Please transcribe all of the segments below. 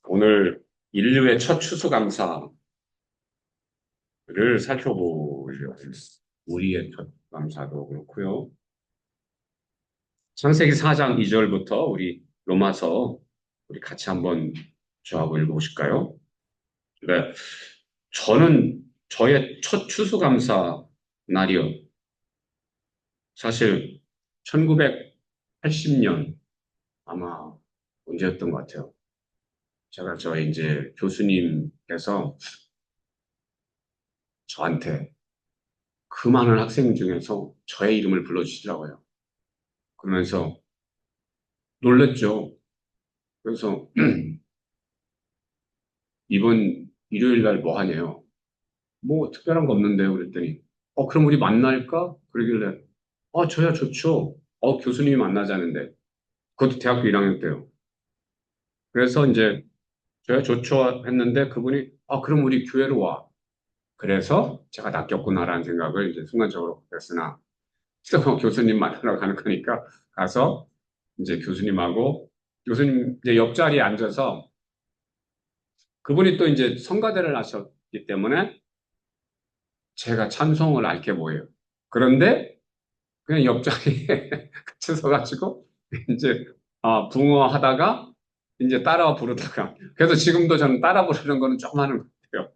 오늘 인류의 첫 추수감사를 살펴보려고 했습니다. 우리의 첫 감사도 그렇고요. 창세기 4장 2절부터 우리 로마서 우리 같이 한번 저하고 읽어보실까요? 네. 저는 저의 첫 추수감사 날이요. 사실 1980년 아마 언제였던 것 같아요. 제가 저희 이제 교수님께서 저한테 그 많은 학생 중에서 저의 이름을 불러주시더라고요. 그러면서 놀랬죠. 그래서 이번 일요일 날 뭐 하냐요? 뭐 특별한 거 없는데요. 그랬더니 그럼 우리 만날까? 그러길래 저야 좋죠. 교수님이 만나자는데 그것도 대학교 1학년 때요. 그래서 이제 저야 좋죠 했는데 그분이 그럼 우리 교회로 와. 그래서 제가 낚였구나라는 생각을 이제 순간적으로 했으나 또 교수님 만나러 가는 거니까 가서 이제 교수님하고 교수님 이제 옆자리에 앉아서 그분이 또 이제 성가대를 하셨기 때문에 제가 찬송을 알게 보여요. 그런데 그냥 옆자리에 같이 서가지고 이제 붕어하다가 이제 따라 부르다가 그래서 지금도 저는 따라 부르는 거는 조금 하는 것 같아요.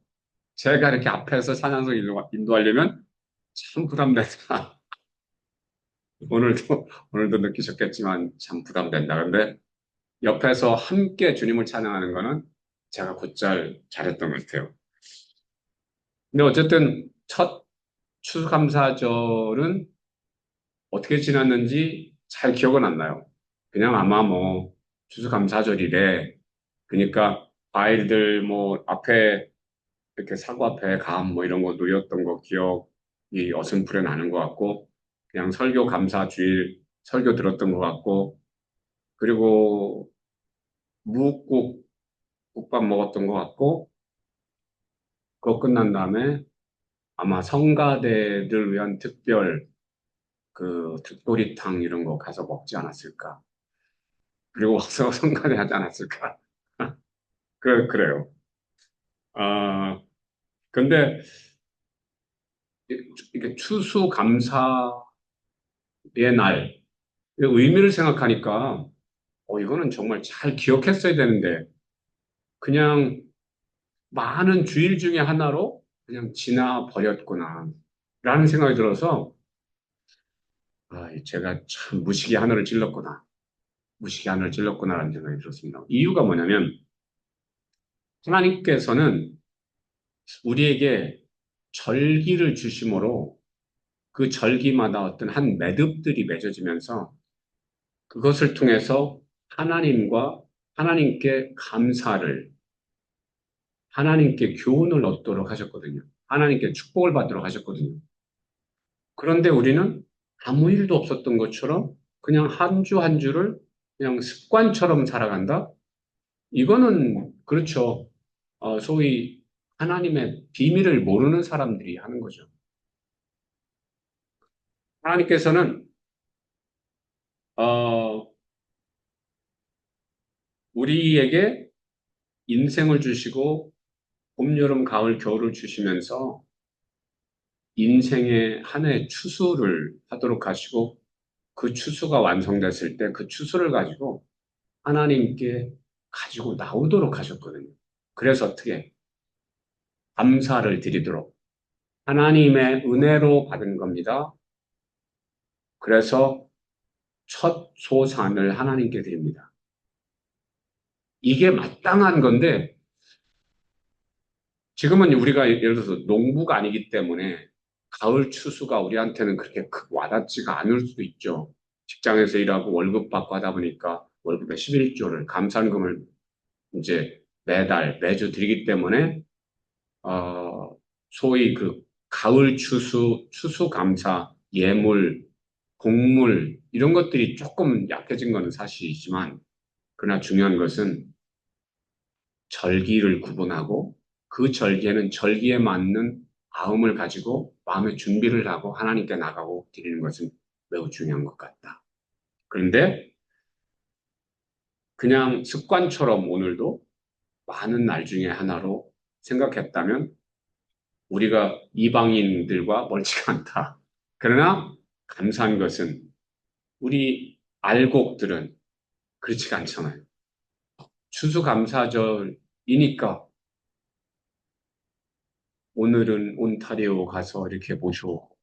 제가 이렇게 앞에서 찬양송 인도하려면 참 부담된다. 오늘도 느끼셨겠지만 참 부담된다. 근데 옆에서 함께 주님을 찬양하는 거는 제가 곧잘 잘했던 것 같아요. 근데 어쨌든 첫 추수감사절은 어떻게 지났는지 잘 기억은 안 나요. 그냥 아마 뭐 추수감사절이래. 그러니까 아이들 뭐 앞에 이렇게 사고 앞에 감 뭐 이런 거 누렸던 거 기억이 어슴푸레 나는 것 같고 그냥 설교 감사 주일 설교 들었던 것 같고 그리고 무국 국밥 먹었던 것 같고 그거 끝난 다음에 아마 성가대를 위한 특별 그 특보리탕 이런 거 가서 먹지 않았을까. 그리고 와서 성가대 하지 않았을까. 그래요. 아, 근데 이게 추수감사의 날, 이 의미를 생각하니까, 이거는 정말 잘 기억했어야 되는데, 그냥 많은 주일 중에 하나로 그냥 지나 버렸구나. 라는 생각이 들어서, 제가 참 무식이 하늘을 찔렀구나. 무식이 하늘을 찔렀구나라는 생각이 들었습니다. 이유가 뭐냐면, 하나님께서는 우리에게 절기를 주심으로 그 절기마다 어떤 한 매듭들이 맺어지면서 그것을 통해서 하나님과 하나님께 감사를, 하나님께 교훈을 얻도록 하셨거든요. 하나님께 축복을 받도록 하셨거든요. 그런데 우리는 아무 일도 없었던 것처럼 그냥 한 주 한 주를 그냥 습관처럼 살아간다? 이거는 그렇죠. 소위 하나님의 비밀을 모르는 사람들이 하는 거죠. 하나님께서는 어, 우리에게 인생을 주시고 봄, 여름, 가을, 겨울을 주시면서 인생의 한 해 추수를 하도록 하시고 그 추수가 완성됐을 때 그 추수를 가지고 하나님께 가지고 나오도록 하셨거든요. 그래서 어떻게 감사를 드리도록 하나님의 은혜로 받은 겁니다. 그래서 첫 소산을 하나님께 드립니다. 이게 마땅한 건데 지금은 우리가 예를 들어서 농부가 아니기 때문에 가을 추수가 우리한테는 그렇게 와닿지가 않을 수도 있죠. 직장에서 일하고 월급 받고 하다 보니까 월급의 11조를 감산금을 이제 매달 매주 드리기 때문에 소위 그 가을 추수, 추수감사, 예물, 곡물 이런 것들이 조금 약해진 것은 사실이지만 그러나 중요한 것은 절기를 구분하고 그 절기에는 절기에 맞는 마음을 가지고 마음의 준비를 하고 하나님께 나가고 드리는 것은 매우 중요한 것 같다. 그런데 그냥 습관처럼 오늘도 많은 날 중에 하나로 생각했다면 우리가 이방인들과 멀지가 않다. 그러나 감사한 것은 우리 알곡들은 그렇지가 않잖아요. 추수감사절이니까 오늘은 온타리오 가서 이렇게 모셔오고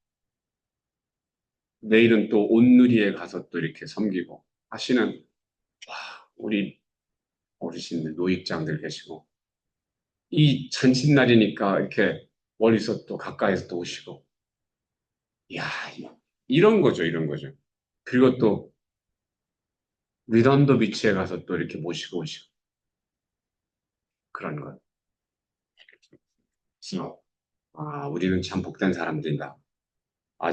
내일은 또 온누리에 가서 또 이렇게 섬기고 하시는 와, 우리 어르신들, 노익장들 계시고 이 잔칫날이니까 이렇게 멀리서 또 가까이서 또 오시고 이야, 이런 거죠, 이런 거죠. 그리고 또 리던도 비치에 가서 또 이렇게 모시고 오시고 그런 것. 그래서 우리는 참 복된 사람들이다.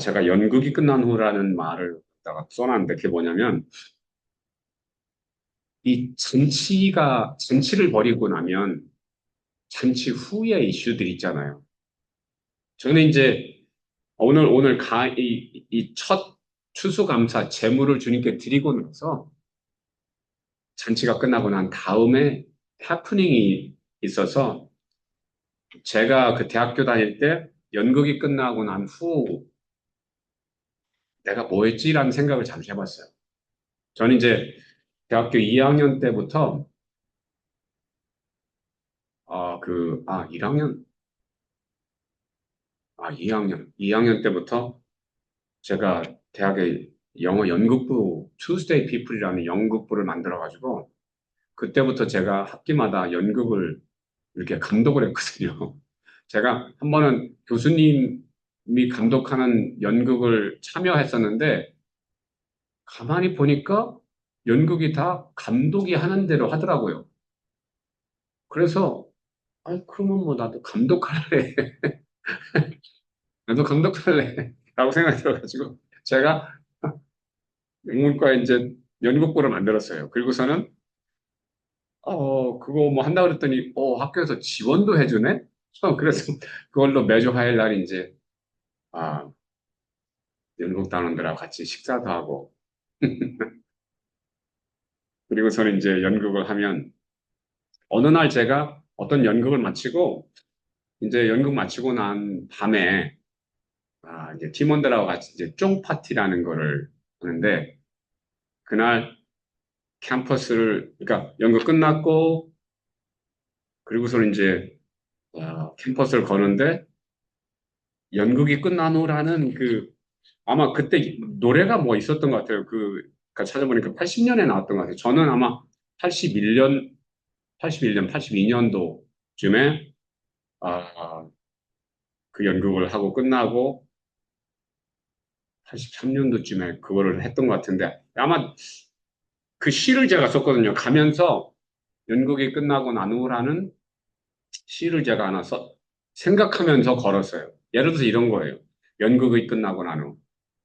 제가 연극이 끝난 후라는 말을 갖다가 써놨는데 그게 뭐냐면 이 잔치를 벌이고 나면 잔치 후의 이슈들 있잖아요. 저는 이제 오늘 이 첫 추수감사 제물을 주님께 드리고 나서 잔치가 끝나고 난 다음에 해프닝이 있어서 제가 그 대학교 다닐 때 연극이 끝나고 난 후 내가 뭐 했지라는 생각을 잠시 해봤어요. 저는 이제 대학교 2학년 때부터 1학년 2학년 때부터 제가 대학에 영어 연극부 Tuesday People이라는 연극부를 만들어가지고 그때부터 제가 학기마다 연극을 이렇게 감독을 했거든요. 제가 한 번은 교수님이 감독하는 연극을 참여했었는데 가만히 보니까 연극이 다 감독이 하는 대로 하더라고요. 그래서 그러면 뭐 나도 감독할래. 나도 감독할래. 라고 생각이 들어가지고 제가 영문과에 이제 연극부를 만들었어요. 그리고서는 그거 뭐 한다 그랬더니 학교에서 지원도 해주네. 그래서 그걸로 매주 화요일 날 이제 아 연극단원들하고 같이 식사도 하고 그리고서는 이제 연극을 하면 어느 날 제가 어떤 연극을 마치고 이제 연극 마치고 난 밤에 이제 팀원들하고 같이 이제 쫑 파티라는 거를 하는데 그날 그러니까 연극 끝났고 그리고서는 이제 캠퍼스를 거는데 연극이 끝난 후라는 아마 그때 노래가 뭐 있었던 것 같아요. 그러니까 찾아보니까 80년에 나왔던 것 같아요. 저는 아마 81년, 82년도쯤에 그 연극을 하고 끝나고 83년도쯤에 그거를 했던 것 같은데 아마 그 시를 제가 썼거든요. 가면서 연극이 끝나고 난 후라는 시를 제가 하나 생각하면서 걸었어요. 예를 들어서 이런 거예요. 연극이 끝나고 난 후.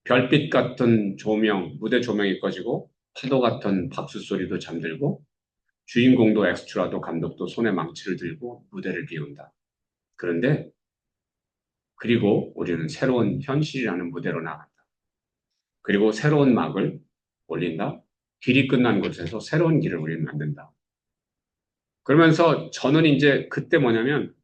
별빛 같은 조명, 무대 조명이 꺼지고 파도 같은 박수 소리도 잠들고 주인공도 엑스트라도 감독도 손에 망치를 들고 무대를 비운다. 그런데 그리고 우리는 새로운 현실이라는 무대로 나간다. 그리고 새로운 막을 올린다. 길이 끝난 곳에서 새로운 길을 우리는 만든다. 그러면서 저는 이제 그때 뭐냐면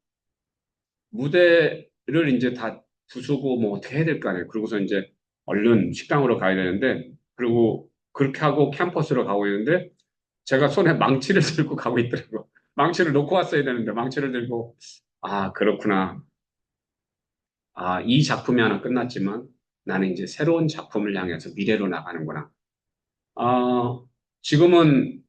무대를 이제 다 부수고 뭐 어떻게 해야 될 거 아니에요. 그러고서 이제 얼른 식당으로 가야 되는데 그리고 그렇게 하고 캠퍼스로 가고 있는데 제가 손에 망치를 들고 가고 있더라고. 망치를 놓고 왔어야 되는데 망치를 들고 그렇구나. 이 작품이 하나 끝났지만 나는 이제 새로운 작품을 향해서 미래로 나가는구나. 아, 지금은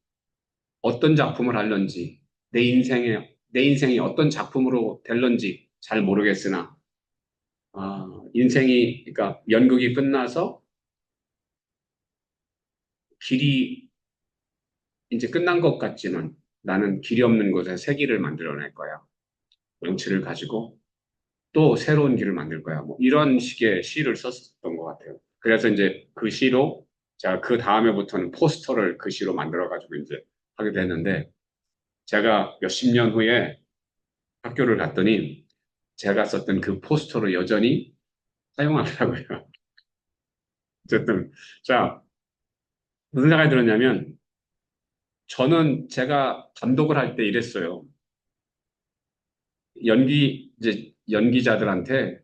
어떤 작품을 할런지 내 인생이 어떤 작품으로 될런지 잘 모르겠으나 그러니까 연극이 끝나서 길이 이제 끝난 것 같지만 나는 길이 없는 곳에 새 길을 만들어낼 거야. 명치를 가지고 또 새로운 길을 만들 거야. 뭐 이런 식의 시를 썼었던 것 같아요. 그래서 이제 그 시로 제가 그 다음에부터는 포스터를 그 시로 만들어가지고 이제 하게 됐는데 제가 몇십 년 후에 학교를 갔더니 제가 썼던 그 포스터를 여전히 사용하더라고요. 어쨌든 자 무슨 생각이 들었냐면 저는 제가 감독을 할 때 이랬어요. 이제 연기자들한테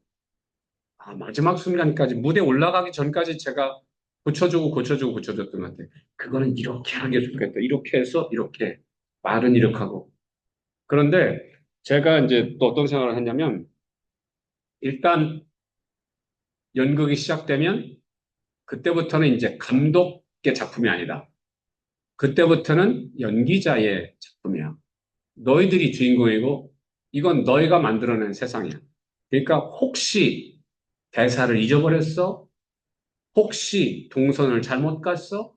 마지막 순간까지 무대 올라가기 전까지 제가 고쳐주고 고쳐줬던 것 같아요. 그거는 이렇게 하는 게 좋겠다. 이렇게 해서 이렇게 말은 이렇게 하고. 그런데 제가 이제 또 어떤 생각을 했냐면 일단 연극이 시작되면 그때부터는 이제 감독의 작품이 아니다. 그때부터는 연기자의 작품이야. 너희들이 주인공이고 이건 너희가 만들어낸 세상이야. 그러니까 혹시 대사를 잊어버렸어? 혹시 동선을 잘못 갔어?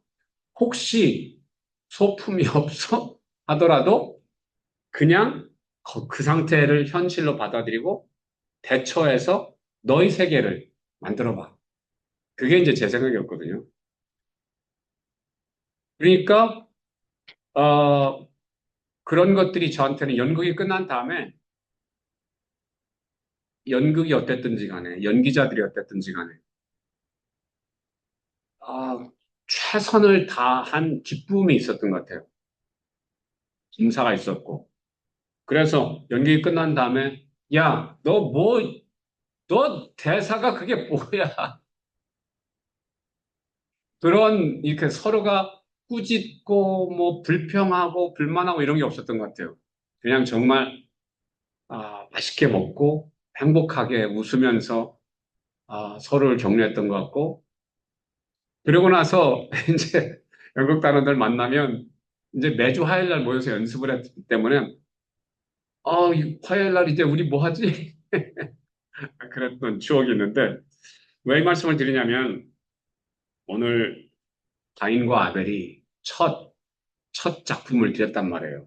혹시 소품이 없어? 하더라도 그냥 그 상태를 현실로 받아들이고 대처해서 너희 세계를 만들어봐. 그게 이제 제 생각이었거든요. 그러니까 그런 것들이 저한테는 연극이 끝난 다음에 연극이 어땠든지 간에 연기자들이 어땠든지 간에 아, 최선을 다한 기쁨이 있었던 것 같아요. 감사가 있었고. 그래서 연극이 끝난 다음에 야, 너 대사가 그게 뭐야? 그런 이렇게 서로가 꾸짖고 뭐 불평하고 불만하고 이런 게 없었던 것 같아요. 그냥 정말 맛있게 먹고 행복하게 웃으면서 서로를 격려했던 것 같고 그러고 나서 이제 연극 단원들 만나면 이제 매주 화요일 날 모여서 연습을 했기 때문에 이 화요일 날 이제 우리 뭐 하지? 그랬던 추억이 있는데 왜 이 말씀을 드리냐면 오늘 가인과 아벨이 첫 작품을 드렸단 말이에요.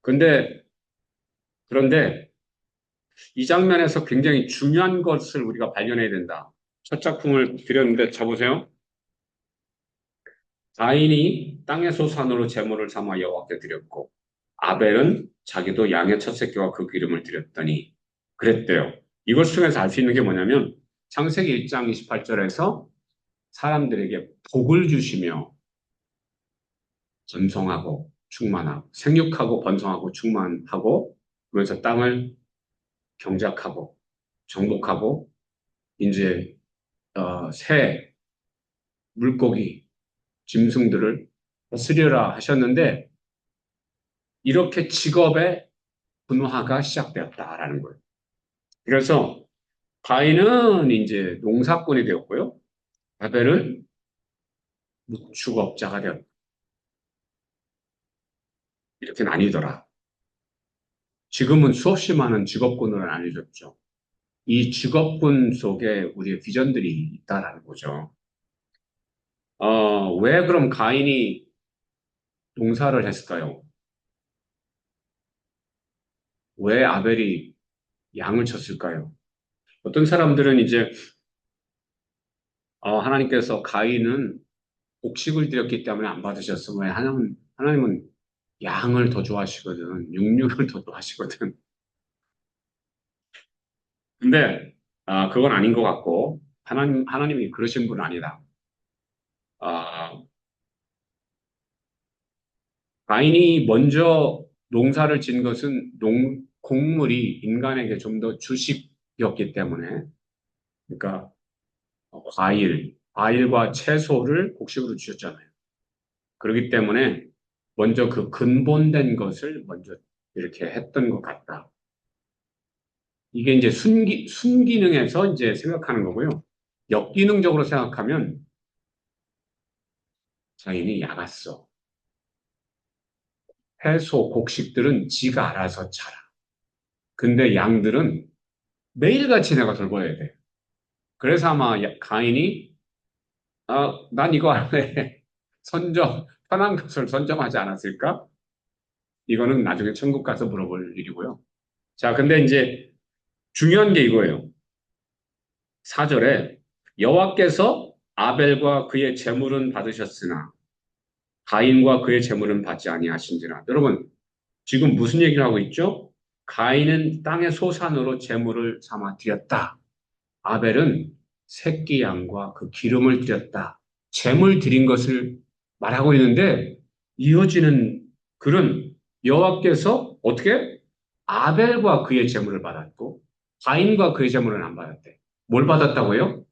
근데 그런데 이 장면에서 굉장히 중요한 것을 우리가 발견해야 된다. 첫 작품을 드렸는데 자 보세요. 가인이 땅의 소산으로 제물을 삼아 여호와께 드렸고 아벨은 자기도 양의 첫 새끼와 그 기름을 드렸더니 그랬대요. 이것 중에서 알 수 있는 게 뭐냐면 창세기 1장 28절에서 사람들에게 복을 주시며 번성하고 충만하고 생육하고 번성하고 충만하고 그러면서 땅을 경작하고 정복하고 이제 새 물고기 짐승들을 쓰려라 하셨는데 이렇게 직업의 분화가 시작되었다라는 거예요. 그래서 가인은 이제 농사꾼이 되었고요. 아벨은 목축업자가 되었다. 이렇게 나뉘더라. 지금은 수없이 많은 직업군으로 나뉘어졌죠. 이 직업군 속에 우리의 비전들이 있다라는 거죠. 왜 그럼 가인이 농사를 했을까요? 왜 아벨이 양을 쳤을까요? 어떤 사람들은 이제 하나님께서 가인은 곡식을 드렸기 때문에 안 받으셨어. 왜 하나님은 양을 더 좋아하시거든. 육류를 더 좋아하시거든. 근데 그건 아닌 것 같고 하나님이 그러신 분 아니다. 아, 가인이 먼저 농사를 진 것은 곡물이 인간에게 좀 더 주식이었기 때문에 그러니까 과일과 채소를 곡식으로 주셨잖아요. 그렇기 때문에 먼저 그 근본된 것을 먼저 이렇게 했던 것 같다. 이게 이제 순기능에서 이제 생각하는 거고요. 역기능적으로 생각하면 자인이 약았어. 해소, 곡식들은 지가 알아서 자라. 근데 양들은 매일같이 내가 돌봐야 돼. 그래서 아마 가인이, 난 이거 할래. 편한 것을 선점하지 않았을까? 이거는 나중에 천국 가서 물어볼 일이고요. 자, 근데 이제 중요한 게 이거예요. 4절에 여호와께서 아벨과 그의 제물은 받으셨으나 가인과 그의 제물은 받지 아니하신지라. 여러분, 지금 무슨 얘기를 하고 있죠? 가인은 땅의 소산으로 제물을 삼아 드렸다. 아벨은 새끼 양과 그 기름을 드렸다. 제물 드린 것을 말하고 있는데 이어지는 글은 여호와께서 어떻게 아벨과 그의 제물을 받았고 가인과 그의 제물은 안 받았대. 뭘 받았다고요?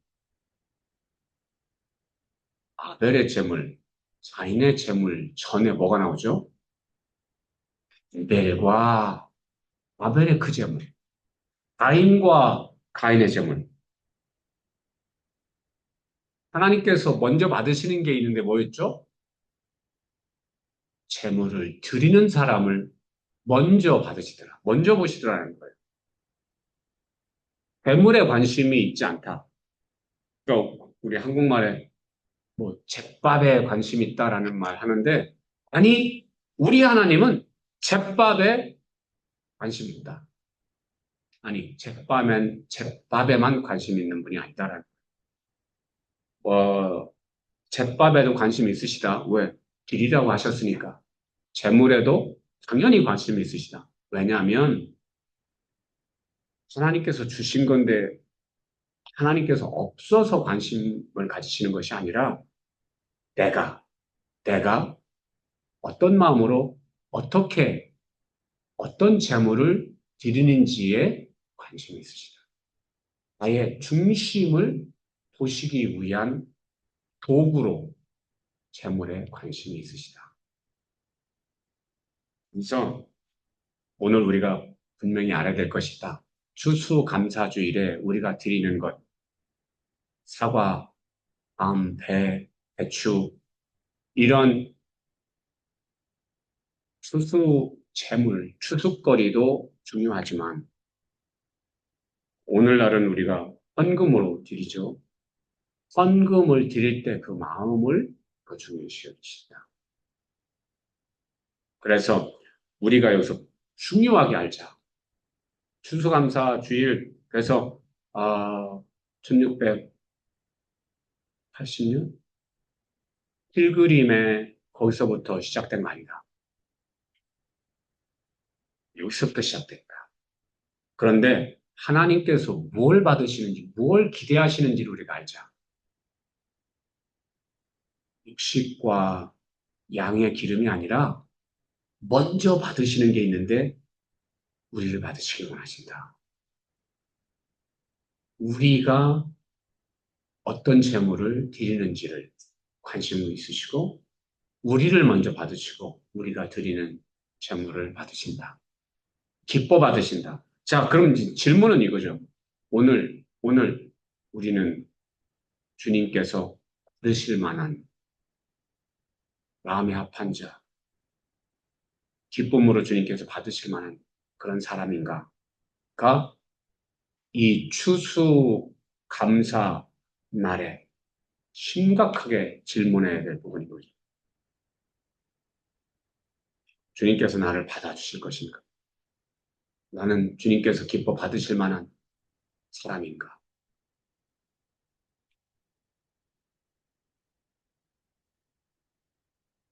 아벨의 제물, 가인의 제물 전에 뭐가 나오죠? 아벨과 아벨의 그 제물, 가인과 가인의 제물. 하나님께서 먼저 받으시는 게 있는데 뭐였죠? 제물을 드리는 사람을 먼저 받으시더라. 먼저 보시더라는 거예요. 재물에 관심이 있지 않다. 그러니까 우리 한국말에 뭐 잿밥에 관심이 있다라는 말 하는데 아니 우리 하나님은 잿밥에 관심이 있다. 아니 잿밥에만 관심이 있는 분이 아니다라는 잿밥에도 관심이 있으시다. 왜? 드리라고 하셨으니까. 재물에도 당연히 관심이 있으시다. 왜냐하면 하나님께서 주신 건데 하나님께서 없어서 관심을 가지시는 것이 아니라 내가 내가 어떤 마음으로 어떻게 어떤 재물을 드리는지에 관심이 있으시다. 나의 중심을 보시기 위한 도구로 재물에 관심이 있으시다. 그래서 오늘 우리가 분명히 알아야 될 것이다. 추수감사주일에 우리가 드리는 것, 사과, 밤, 배추, 이런 추수 재물, 추수거리도 중요하지만 오늘날은 우리가 헌금으로 드리죠. 헌금을 드릴 때 그 마음을 더 중요시 여기시다. 그래서 우리가 여기서 중요하게 알자. 추수감사 주일, 그래서 1680년 필그림에 거기서부터 시작된 말이다. 여기서부터 시작됐다. 그런데 하나님께서 뭘 받으시는지, 뭘 기대하시는지를 우리가 알자. 육식과 양의 기름이 아니라 먼저 받으시는 게 있는데 우리를 받으시길 원하신다. 우리가 어떤 재물을 드리는지를 관심이 있으시고 우리를 먼저 받으시고 우리가 드리는 재물을 받으신다. 기뻐 받으신다. 자, 그럼 질문은 이거죠. 오늘 우리는 주님께서 받으실 만한 마음의 합한 자, 기쁨으로 주님께서 받으실 만한 그런 사람인가가 이 추수 감사 날에 심각하게 질문해야 될 부분이거든요. 주님께서 나를 받아주실 것인가? 나는 주님께서 기뻐 받으실 만한 사람인가?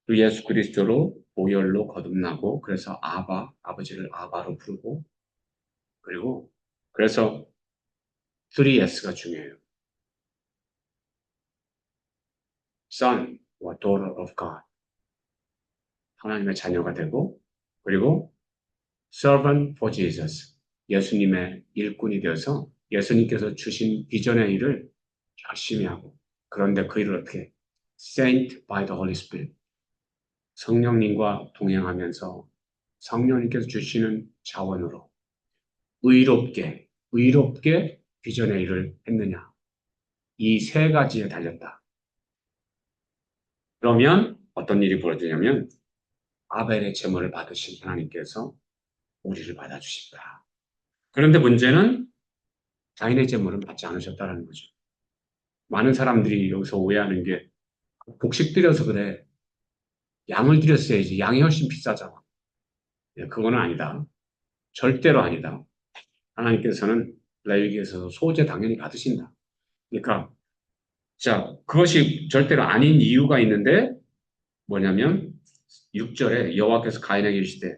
그 예수 그리스도로 보혈로 거듭나고 그래서 아버지를 아바로 부르고 그리고 그래서 3S가 중요해요. Son와 Daughter of God. 하나님의 자녀가 되고 그리고 Servant for Jesus. 예수님의 일꾼이 되어서 예수님께서 주신 비전의 일을 열심히 하고 그런데 그 일을 어떻게 Saint by the Holy Spirit. 성령님과 동행하면서 성령님께서 주시는 자원으로 의롭게 비전의 일을 했느냐. 이 세 가지에 달렸다. 그러면 어떤 일이 벌어지냐면 아벨의 제물을 받으신 하나님께서 우리를 받아주신다. 그런데 문제는 가인의 제물은 받지 않으셨다는 거죠. 많은 사람들이 여기서 오해하는 게 곡식 들여서 그래. 양을 들였어야지. 양이 훨씬 비싸잖아. 그거는 아니다. 절대로 아니다. 하나님께서는 레위기에서 소제 당연히 받으신다. 그러니까 자 그것이 절대로 아닌 이유가 있는데 뭐냐면 6절에 여호와께서 가인에게 이르시되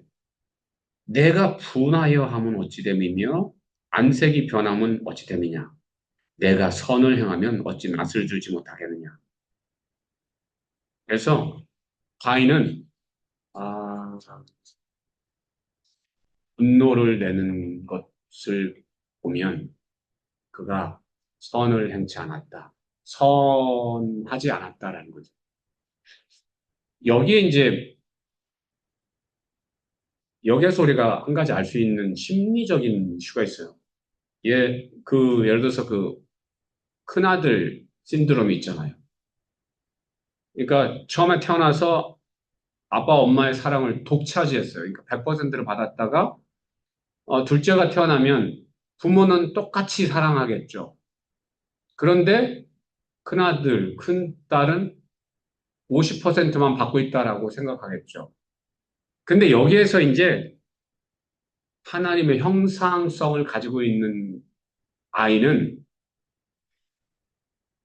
내가 분하여 함은 어찌 됨이며 안색이 변함은 어찌 됨이냐 내가 선을 행하면 어찌 낯을 주지 못하겠느냐. 그래서 가인은 아, 분노를 내는 것을 보면 그가 선을 행치 않았다. 선하지 않았다라는 거죠. 여기에 이제 여기에서 우리가 한 가지 알 수 있는 심리적인 이슈가 있어요. 예를 들어서 그 큰아들 신드롬이 있잖아요. 그러니까 처음에 태어나서 아빠 엄마의 사랑을 독차지했어요. 그러니까 100%를 받았다가 둘째가 태어나면 부모는 똑같이 사랑하겠죠. 그런데 큰아들, 큰딸은 50%만 받고 있다라고 생각하겠죠. 근데 여기에서 이제 하나님의 형상성을 가지고 있는 아이는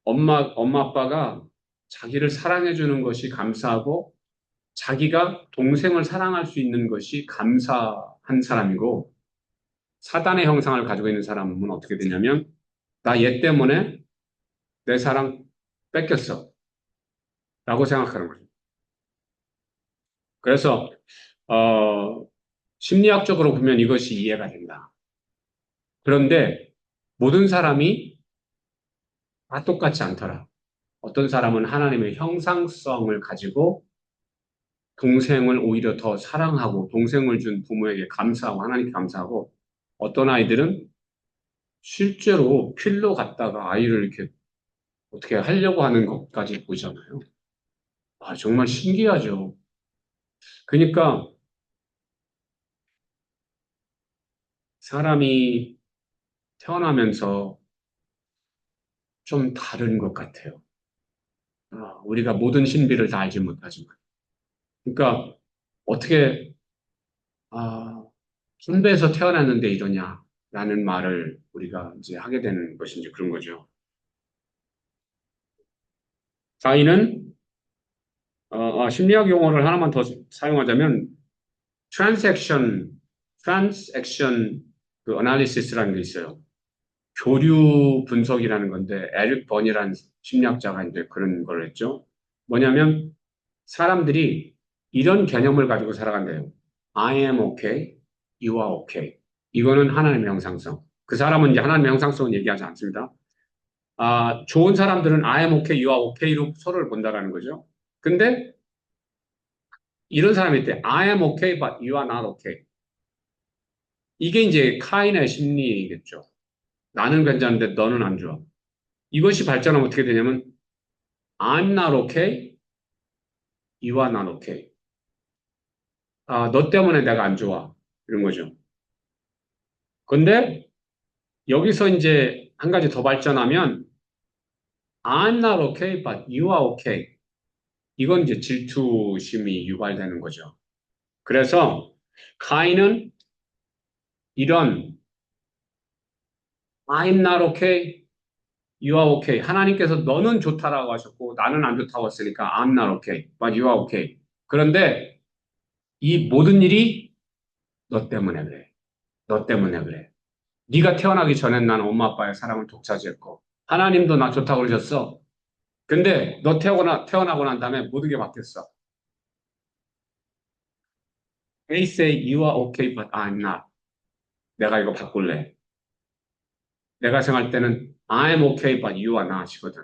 엄마 아빠가 자기를 사랑해 주는 것이 감사하고 자기가 동생을 사랑할 수 있는 것이 감사한 사람이고 사단의 형상을 가지고 있는 사람은 어떻게 되냐면 나 얘 때문에 내 사랑 뺏겼어 라고 생각하는 거죠. 그래서 심리학적으로 보면 이것이 이해가 된다. 그런데 모든 사람이 다 똑같지 않더라. 어떤 사람은 하나님의 형상성을 가지고 동생을 오히려 더 사랑하고 동생을 준 부모에게 감사하고 하나님께 감사하고 어떤 아이들은 실제로 필로 갔다가 아이를 이렇게 어떻게 하려고 하는 것까지 보잖아요. 아, 정말 신기하죠. 그러니까 사람이 태어나면서 좀 다른 것 같아요. 우리가 모든 신비를 다 알지 못하지만. 그러니까 어떻게 선배에서 태어났는데 이러냐라는 말을 우리가 이제 하게 되는 것인지 그런 거죠. 사인은 심리학 용어를 하나만 더 사용하자면 transaction, transaction 그 analysis라는 게 있어요. 교류 분석이라는 건데 에릭 번이라는 심리학자가 이제 그런 걸 했죠. 뭐냐면 사람들이 이런 개념을 가지고 살아간대요. I am okay, you are okay. 이거는 하나님의 형상성. 그 사람은 이제 하나님의 형상성은 얘기하지 않습니다. 좋은 사람들은 I am okay, you are okay로 서로를 본다라는 거죠. 근데 이런 사람이 있대. I am okay, but you are not okay. 이게 이제 카인의 심리겠죠. 나는 괜찮은데 너는 안 좋아. 이것이 발전하면 어떻게 되냐면 I'm not okay, you are not okay. 너 때문에 내가 안 좋아. 이런 거죠. 근데 여기서 이제 한 가지 더 발전하면 I'm not okay, but you are okay. 이건 이제 질투심이 유발되는 거죠. 그래서 카인은 이런 I'm not okay, you are okay. 하나님께서 너는 좋다라고 하셨고 나는 안 좋다고 했으니까 I'm not okay, but you are okay. 그런데 이 모든 일이 너 때문에 그래. 너 때문에 그래. 네가 태어나기 전엔 난 엄마 아빠의 사랑을 독차지했고 하나님도 나 좋다고 그러셨어. 근데 너 태어나고 난 다음에 모든 게 바뀌었어. They say you are okay, but I'm not. 내가 이거 바꿀래. 내가 생각할 때는 I'm okay, but you are not이거든.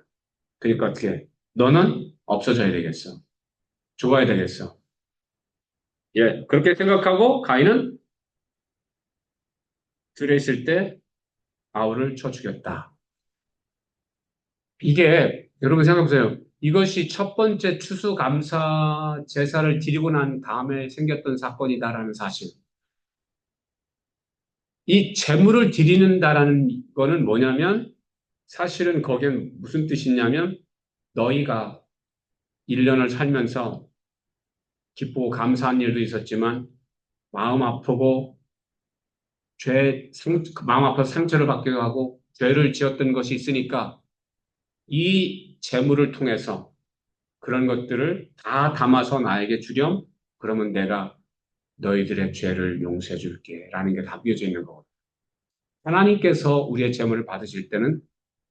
그러니까 어떻게 해? 너는 없어져야 되겠어. 죽어야 되겠어. 예, 그렇게 생각하고 가인은 들에 있을 때 아우를 쳐 죽였다. 이게 여러분 생각해보세요. 이것이 첫 번째 추수감사 제사를 드리고 난 다음에 생겼던 사건이다라는 사실. 이 제물을 드리는다라는 거는 뭐냐면 사실은 거기엔 무슨 뜻이냐면 너희가 1년을 살면서 기쁘고 감사한 일도 있었지만 마음 아프고 마음 아파서 상처를 받기도 하고 죄를 지었던 것이 있으니까 이 제물을 통해서 그런 것들을 다 담아서 나에게 주렴. 그러면 내가 너희들의 죄를 용서해 줄게. 라는 게 담겨져 있는 거거든요. 하나님께서 우리의 제물을 받으실 때는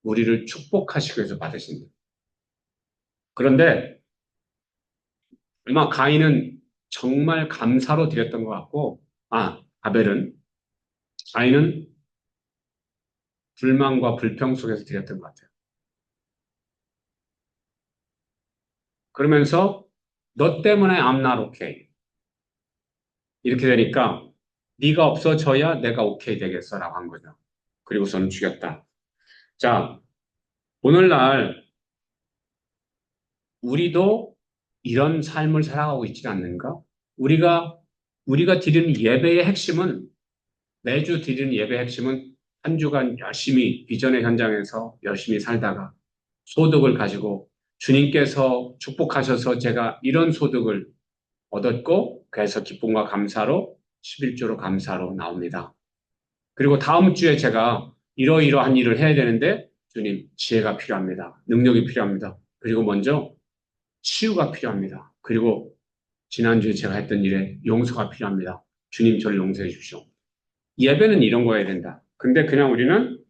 우리를 축복하시기 위해서 받으신다. 그런데 아마 가인은 정말 감사로 드렸던 것 같고, 아벨은, 아이는 불만과 불평 속에서 드렸던 것 같아요. 그러면서 너 때문에 I'm not okay. 이렇게 되니까 네가 없어져야 내가 오케이 되겠어라고 한 거죠. 그리고서는 죽였다. 자, 오늘날 우리도 이런 삶을 살아가고 있지 않는가? 우리가 드리는 예배의 핵심은 매주 드리는 예배의 핵심은 한 주간 열심히 비전의 현장에서 열심히 살다가 소득을 가지고 주님께서 축복하셔서 제가 이런 소득을 얻었고 그래서 기쁨과 감사로 11조로 감사로 나옵니다. 그리고 다음 주에 제가 이러이러한 일을 해야 되는데 주님 지혜가 필요합니다. 능력이 필요합니다. 그리고 먼저 치유가 필요합니다. 그리고 지난주에 제가 했던 일에 용서가 필요합니다. 주님 저를 용서해 주십시오. 예배는 이런 거여야 된다. 근데 그냥 우리는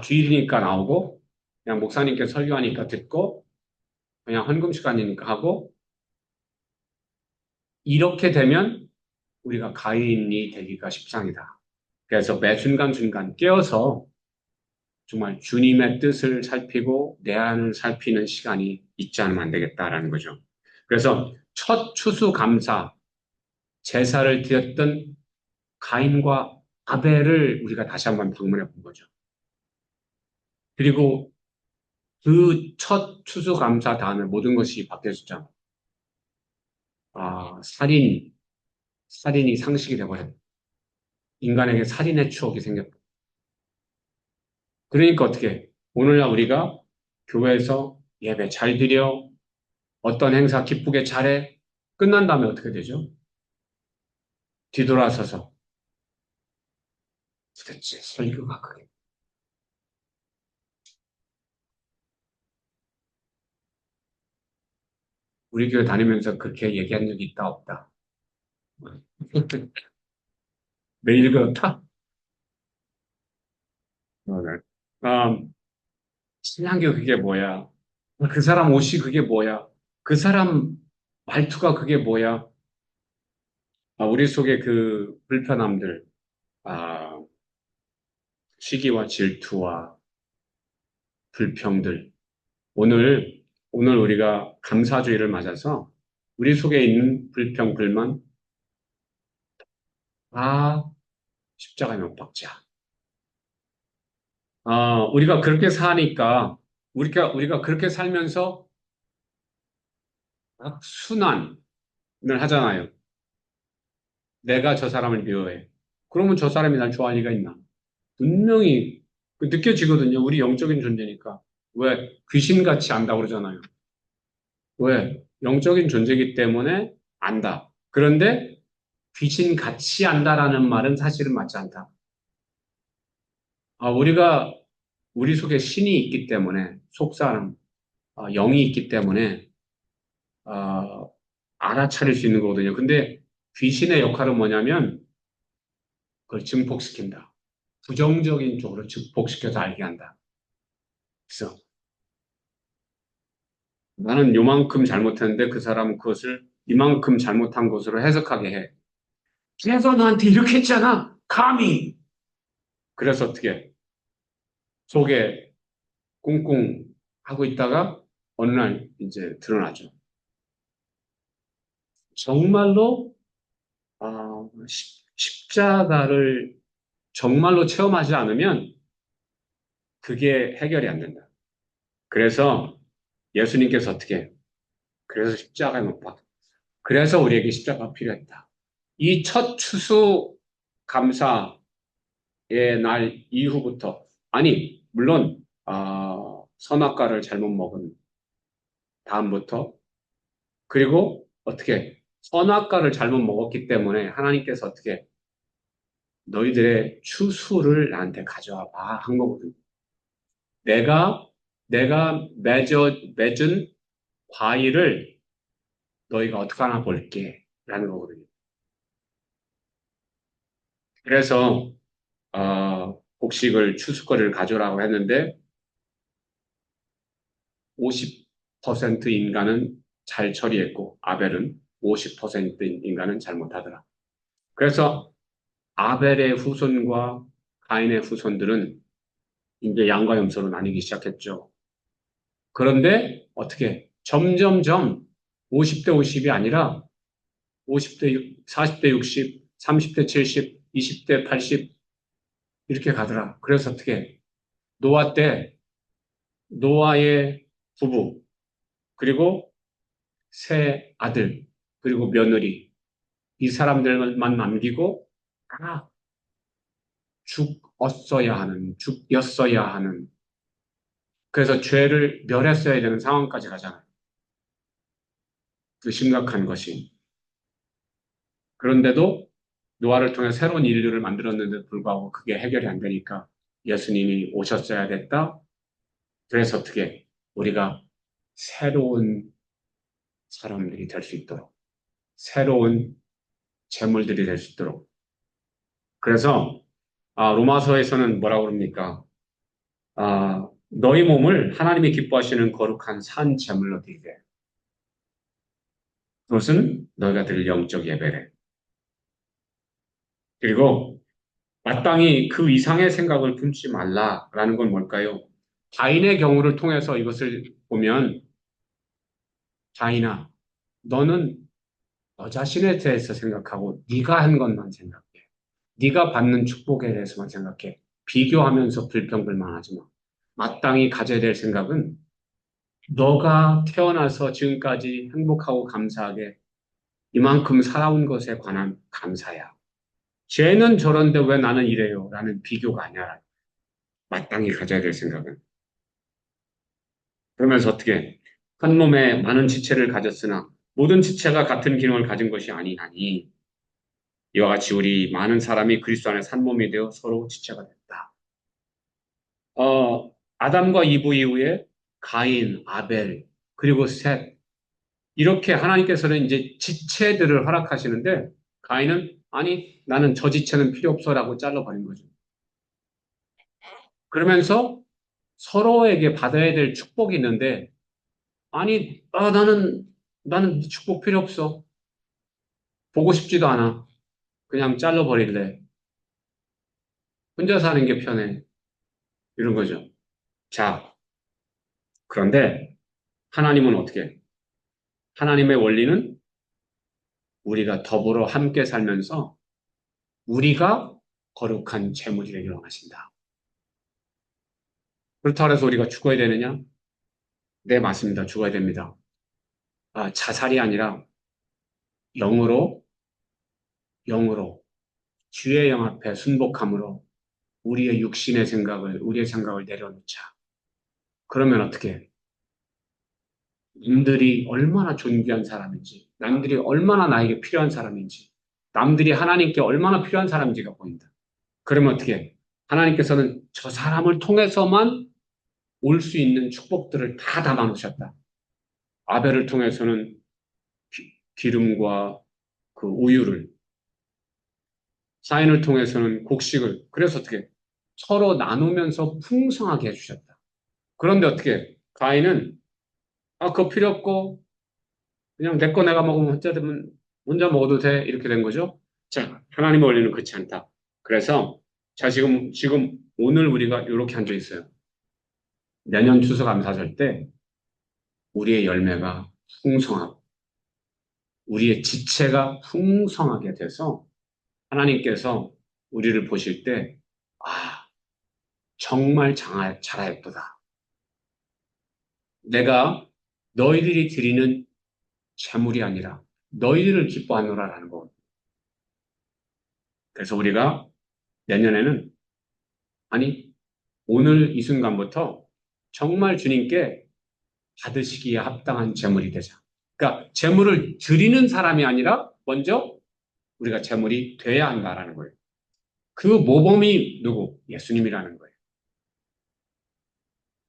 주일이니까 나오고 그냥 목사님께 설교하니까 듣고 그냥 헌금 시간이니까 하고 이렇게 되면 우리가 가인이 되기가 십상이다. 그래서 매 순간순간 깨어서 정말 주님의 뜻을 살피고 내 안을 살피는 시간이 있지 않으면 안 되겠다라는 거죠. 그래서 첫 추수감사 제사를 드렸던 가인과 아벨을 우리가 다시 한번 방문해 본 거죠. 그리고 그 첫 추수감사 다음에 모든 것이 바뀌어졌잖아요. 살인이 상식이 되버렸다. 인간에게 살인의 추억이 생겼다. 그러니까 어떻게 오늘날 우리가 교회에서 예배 잘 드려 어떤 행사 기쁘게 잘해 끝난 다음에 어떻게 되죠? 뒤돌아서서 도대체 설교가 그게 우리 교회 다니면서 그렇게 얘기한 적이 있다 없다. 매일 그렇다. 네. 신앙교 그게 뭐야? 그 사람 옷이 그게 뭐야? 그 사람 말투가 그게 뭐야? 우리 속에 그 불편함들, 아, 시기와 질투와 불평들. 오늘 우리가 감사주의를 맞아서 우리 속에 있는 불평, 불만, 다 십자가에 못 박자. 우리가 그렇게 사니까, 우리가 그렇게 살면서 순환을 하잖아요. 내가 저 사람을 미워해. 그러면 저 사람이 날 좋아할 리가 있나? 분명히 느껴지거든요. 우리 영적인 존재니까. 왜? 귀신같이 안다고 그러잖아요. 왜? 영적인 존재이기 때문에 안다. 그런데 귀신같이 안다라는 말은 사실은 맞지 않다. 우리 속에 신이 있기 때문에, 속사람, 영이 있기 때문에, 아, 알아차릴 수 있는 거거든요. 근데 귀신의 역할은 뭐냐면, 그걸 증폭시킨다. 부정적인 쪽으로 증폭시켜서 알게 한다. 그래서 나는 요만큼 잘못했는데 그 사람은 그것을 이만큼 잘못한 것으로 해석하게 해. 그래서 나한테 이렇게 했잖아. 감히. 그래서 어떻게 속에 꿍꿍 하고 있다가 어느 날 이제 드러나죠. 정말로 십자가를 정말로 체험하지 않으면 그게 해결이 안 된다. 그래서 예수님께서 어떻게 그래서 십자가에 못 박아. 그래서 우리에게 십자가가 필요했다. 이 첫 추수 감사의 날 이후부터 물론 선악과를 잘못 먹은 다음부터 그리고 어떻게 선악과를 잘못 먹었기 때문에 하나님께서 어떻게 너희들의 추수를 나한테 가져와 봐 한 거거든요. 내가 맺은 과일을 너희가 어떻게 하나 볼게 라는 거거든요. 그래서 곡식을 추수거리를 가져오라고 했는데 50% 인간은 잘 처리했고 아벨은 50% 인간은 잘못하더라. 그래서 아벨의 후손과 가인의 후손들은 이제 양과 염소로 나뉘기 시작했죠. 그런데 어떻게 점점점 50대 50이 아니라 50대 40대 60, 30대 70, 20대 80 이렇게 가더라. 그래서 어떻게 노아 때 노아의 부부 그리고 세 아들 그리고 며느리 이 사람들만 남기고 다 죽였어야 하는 그래서 죄를 멸했어야 되는 상황까지 가잖아요. 그 심각한 것이. 그런데도 노아를 통해 새로운 인류를 만들었는데도 불구하고 그게 해결이 안 되니까 예수님이 오셨어야 됐다. 그래서 어떻게 우리가 새로운 사람들이 될 수 있도록 새로운 재물들이 될 수 있도록 그래서 로마서에서는 뭐라고 그럽니까? 너희 몸을 하나님이 기뻐하시는 거룩한 산 제물로 드리되 그것은 너희가 드릴 영적 예배래. 그리고 마땅히 그 이상의 생각을 품지 말라라는 건 뭘까요? 가인의 경우를 통해서 이것을 보면 가인아, 너는 너 자신에 대해서 생각하고 네가 한 것만 생각해. 네가 받는 축복에 대해서만 생각해. 비교하면서 불평불만하지 마. 마땅히 가져야 될 생각은 너가 태어나서 지금까지 행복하고 감사하게 이만큼 살아온 것에 관한 감사야. 쟤는 저런데 왜 나는 이래요? 라는 비교가 아니야. 마땅히 가져야 될 생각은. 그러면서 어떻게 한 몸에 많은 지체를 가졌으나 모든 지체가 같은 기능을 가진 것이 아니하니 이와 같이 우리 많은 사람이 그리스도 안에 한 몸이 되어 서로 지체가 됐다. 아담과 이브 이후에 가인, 아벨, 그리고 셋 이렇게 하나님께서는 이제 지체들을 허락하시는데 가인은 아니 나는 저 지체는 필요 없어라고 잘라버린 거죠. 그러면서 서로에게 받아야 될 축복이 있는데 아니 나는 네 축복 필요 없어. 보고 싶지도 않아. 그냥 잘라버릴래. 혼자 사는 게 편해. 이런 거죠. 자, 그런데 하나님은 어떻게? 하나님의 원리는 우리가 더불어 함께 살면서 우리가 거룩한 재물이 되기를 원하신다. 그렇다고 해서 우리가 죽어야 되느냐? 네, 맞습니다. 죽어야 됩니다. 자살이 아니라 영으로, 영으로, 주의 영 앞에 순복함으로 우리의 생각을 내려놓자. 그러면 어떻게? 남들이 얼마나 존귀한 사람인지, 남들이 얼마나 나에게 필요한 사람인지, 남들이 하나님께 얼마나 필요한 사람인지가 보인다. 그러면 어떻게? 하나님께서는 저 사람을 통해서만 올 수 있는 축복들을 다 담아 놓으셨다. 아벨을 통해서는 기름과 그 우유를, 사인을 통해서는 곡식을, 그래서 어떻게? 서로 나누면서 풍성하게 해주셨다. 그런데 어떻게? 가인은, 그거 필요 없고, 그냥 내 거 내가 먹으면 혼자 먹어도 돼. 이렇게 된 거죠. 자, 하나님의 원리는 그렇지 않다. 그래서, 자, 지금 오늘 우리가 이렇게 앉아 있어요. 내년 추수감사절 때 우리의 열매가 풍성하고, 우리의 지체가 풍성하게 돼서 하나님께서 우리를 보실 때, 정말 잘하였도다. 내가 너희들이 드리는 재물이 아니라 너희들을 기뻐하노라라는 거. 그래서 우리가 내년에는 아니 오늘 이 순간부터 정말 주님께 받으시기에 합당한 재물이 되자. 그러니까 재물을 드리는 사람이 아니라 먼저 우리가 재물이 돼야 한다라는 거예요. 그 모범이 누구? 예수님이라는 거예요.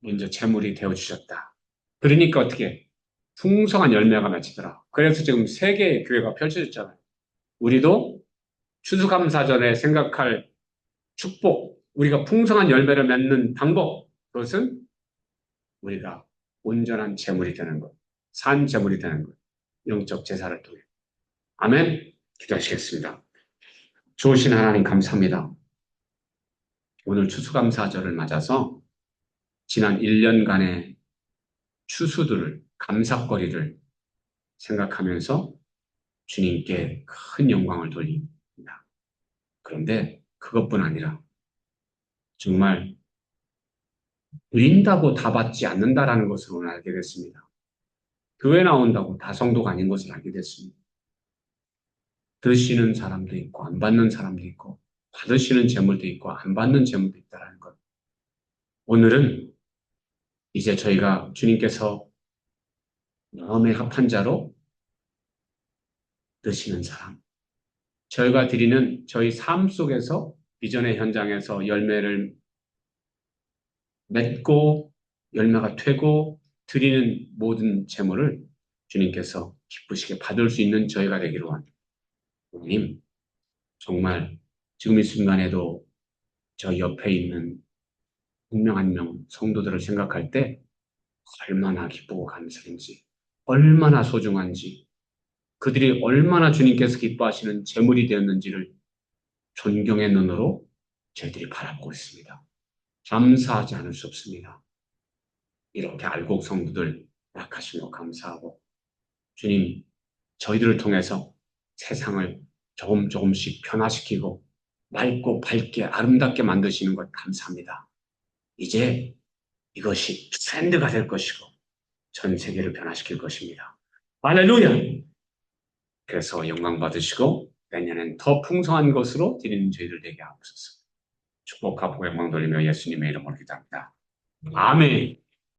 먼저 재물이 되어 주셨다. 그러니까 어떻게 풍성한 열매가 맺히더라. 그래서 지금 세계의 교회가 펼쳐졌잖아요. 우리도 추수감사절에 생각할 축복, 우리가 풍성한 열매를 맺는 방법, 그것은 우리가 온전한 재물이 되는 것, 산 재물이 되는 것, 영적 제사를 통해. 아멘. 기도하시겠습니다. 좋으신 하나님 감사합니다. 오늘 추수감사절을 맞아서 지난 1년간의 추수들을, 감사거리를 생각하면서 주님께 큰 영광을 돌립니다. 그런데 그것뿐 아니라 정말 드린다고 다 받지 않는다라는 것을 오늘 알게 됐습니다. 교회 나온다고 다 성도가 아닌 것을 알게 됐습니다. 드시는 사람도 있고 안 받는 사람도 있고 받으시는 재물도 있고 안 받는 재물도 있다는 것. 오늘은 이제 저희가 주님께서 마음의 합한 자로 드시는 사람, 저희가 드리는 저희 삶 속에서 비전의 현장에서 열매를 맺고 열매가 되고 드리는 모든 재물을 주님께서 기쁘시게 받을 수 있는 저희가 되기로 합니다. 주님, 정말 지금 이 순간에도 저 옆에 있는 한 명 한 명 성도들을 생각할 때 얼마나 기쁘고 감사한지, 얼마나 소중한지, 그들이 얼마나 주님께서 기뻐하시는 재물이 되었는지를 존경의 눈으로 저희들이 바라보고 있습니다. 감사하지 않을 수 없습니다. 이렇게 알곡 성도들 약하시며 감사하고 주님, 저희들을 통해서 세상을 조금씩 변화시키고 맑고 밝게 아름답게 만드시는 것 감사합니다. 이제 이것이 트렌드가 될 것이고 전 세계를 변화시킬 것입니다. 할렐루야! 그래서 영광 받으시고 내년엔 더 풍성한 것으로 드리는 저희들 되게 하옵소서. 축복하고 영광 돌리며 예수님의 이름으로 기도합니다. 아멘.